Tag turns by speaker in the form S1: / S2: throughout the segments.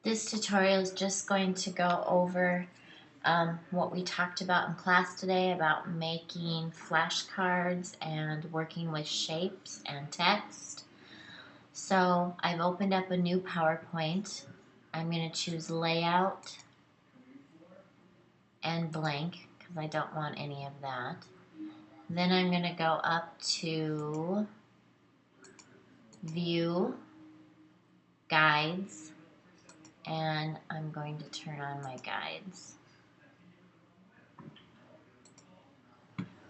S1: This tutorial is just going to go over what we talked about in class today about making flashcards and working with shapes and text. So I've opened up a new PowerPoint. I'm going to choose Layout and Blank because I don't want any of that. Then I'm going to go up to View, Guides, and I'm going to turn on my guides.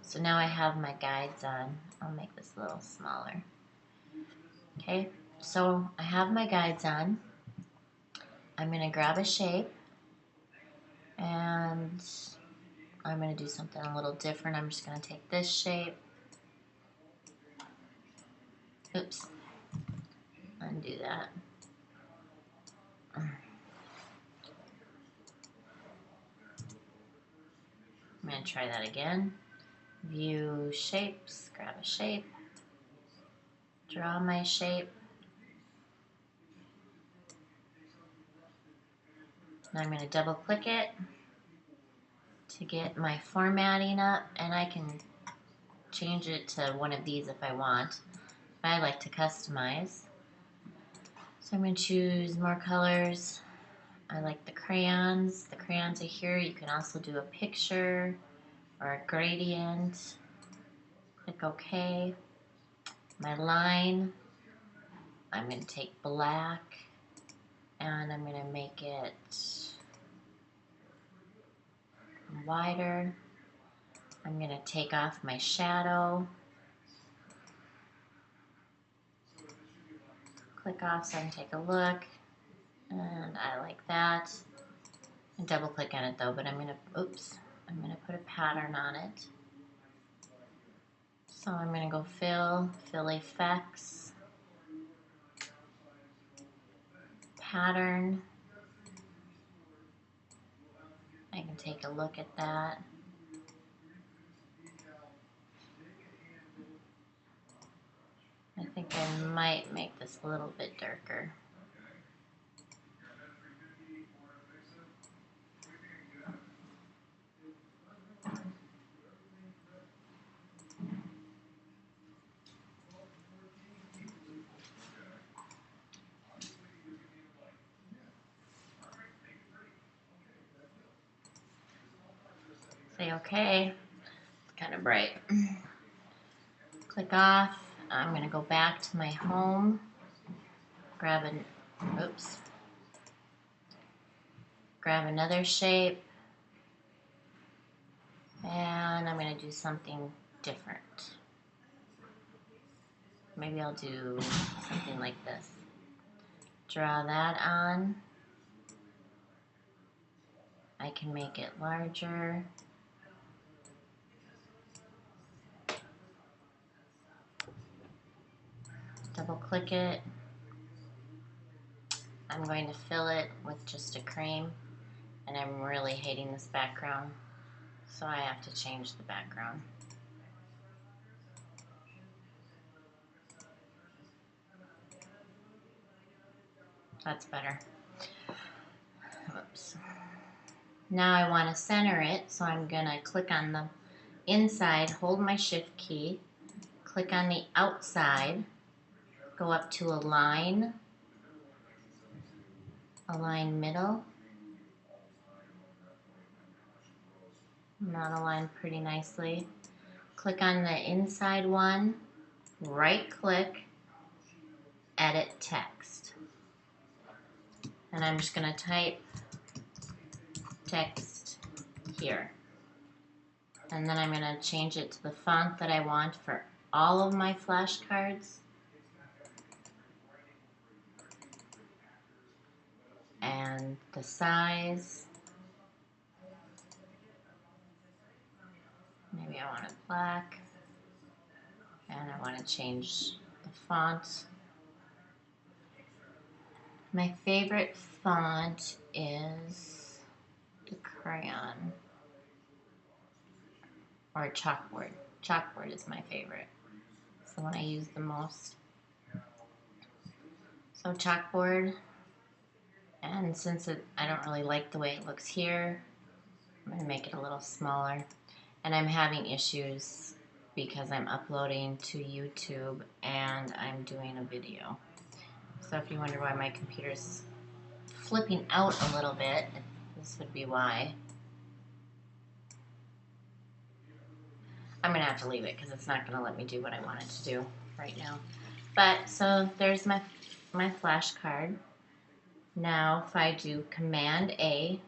S1: So now I have my guides on. I'll make this a little smaller. Okay, so I have my guides on. I'm going to grab a shape and I'm going to do something a little different. I'm just going to take this shape. Oops. Undo that. I'm going to try that again. View shapes, grab a shape, draw my shape. Now I'm going to double click it to get my formatting up, and I can change it to one of these if I want. But I like to customize. So I'm going to choose more colors. I like the crayons. The crayons are here. You can also do a picture or a gradient. Click OK. My line, I'm going to take black and I'm going to make it wider. I'm going to take off my shadow. Click off so I can take a look. And I like that. And double click on it though, but I'm going to put a pattern on it. So I'm going to go fill effects, pattern. I can take a look at that. I think I might make this a little bit darker. Say okay. It's kind of bright. Click off. I'm going to go back to my home. Grab another shape. And I'm going to do something different. Maybe I'll do something like this. Draw that on. I can make it larger. Double click it. I'm going to fill it with just a cream, and I'm really hating this background, so I have to change the background. That's better. Whoops. Now I want to center it, so I'm going to click on the inside, hold my shift key, click on the outside, go up to align middle. Not aligned pretty nicely. Click on the inside one, right click, edit text. And I'm just going to type text here. And then I'm going to change it to the font that I want for all of my flashcards. And the size. Maybe I want it black. And I want to change the font. My favorite font is the crayon or chalkboard. Chalkboard is my favorite. It's the one I use the most. So chalkboard, and And since I don't really like the way it looks here, I'm going to make it a little smaller. And I'm having issues because I'm uploading to YouTube and I'm doing a video. So if you wonder why my computer's flipping out a little bit, this would be why. I'm going to have to leave it because it's not going to let me do what I want it to do right now. But so there's my flashcard. Now if I do Command A,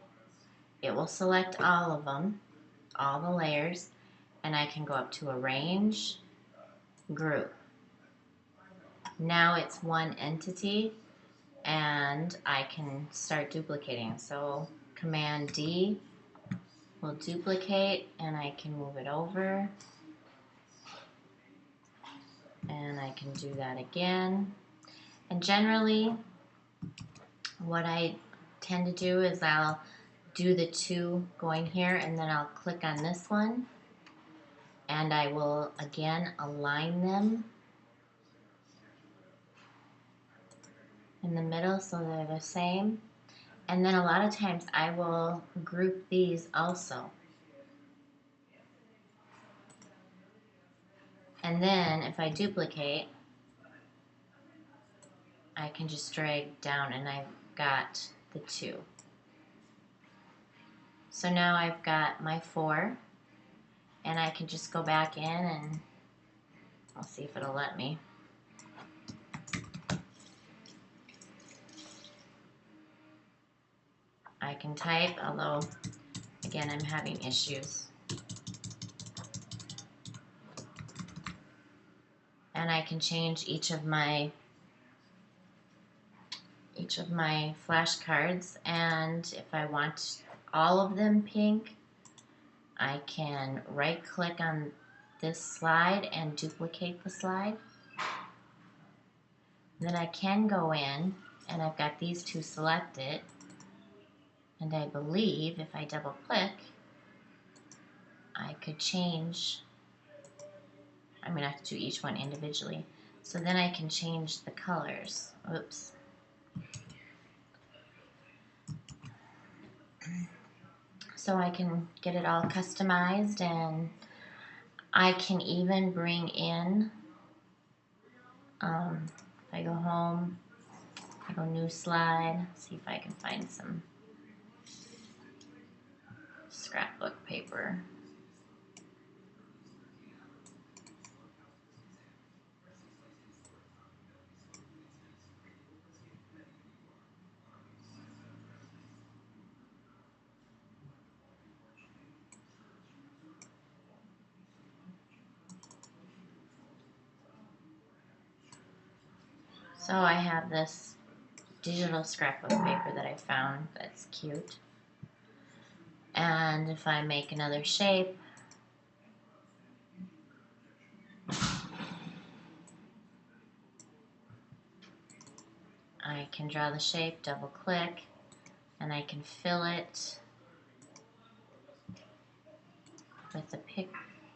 S1: it will select all of them, all the layers, and I can go up to Arrange, Group. Now it's one entity and I can start duplicating. So Command D will duplicate and I can move it over. And I can do that again. And generally, what I tend to do is I'll do the two going here and then I'll click on this one and I will again align them in the middle so they're the same. And then a lot of times I will group these also. And then if I duplicate, I can just drag down and I've got the two. So now I've got my 4 and I can just go back in and I'll see if it'll let me. I can type, although again I'm having issues. And I can change each of my flashcards, and if I want all of them pink, I can right click on this slide and duplicate the slide. Then I can go in and I've got these two selected, and I believe if I double click I could change. I'm going to have to do each one individually. So then I can change the colors. Oops. So I can get it all customized, and I can even bring in, if I go home, I go new slide, see if I can find some scrapbook paper. So I have this digital scrapbook paper that I found that's cute. And if I make another shape, I can draw the shape, double click, and I can fill it with the pick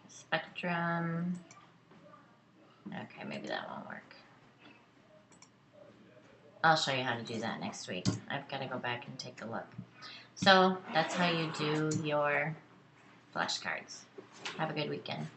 S1: spectrum. Okay, maybe that won't work. I'll show you how to do that next week. I've got to go back and take a look. So that's how you do your flashcards. Have a good weekend.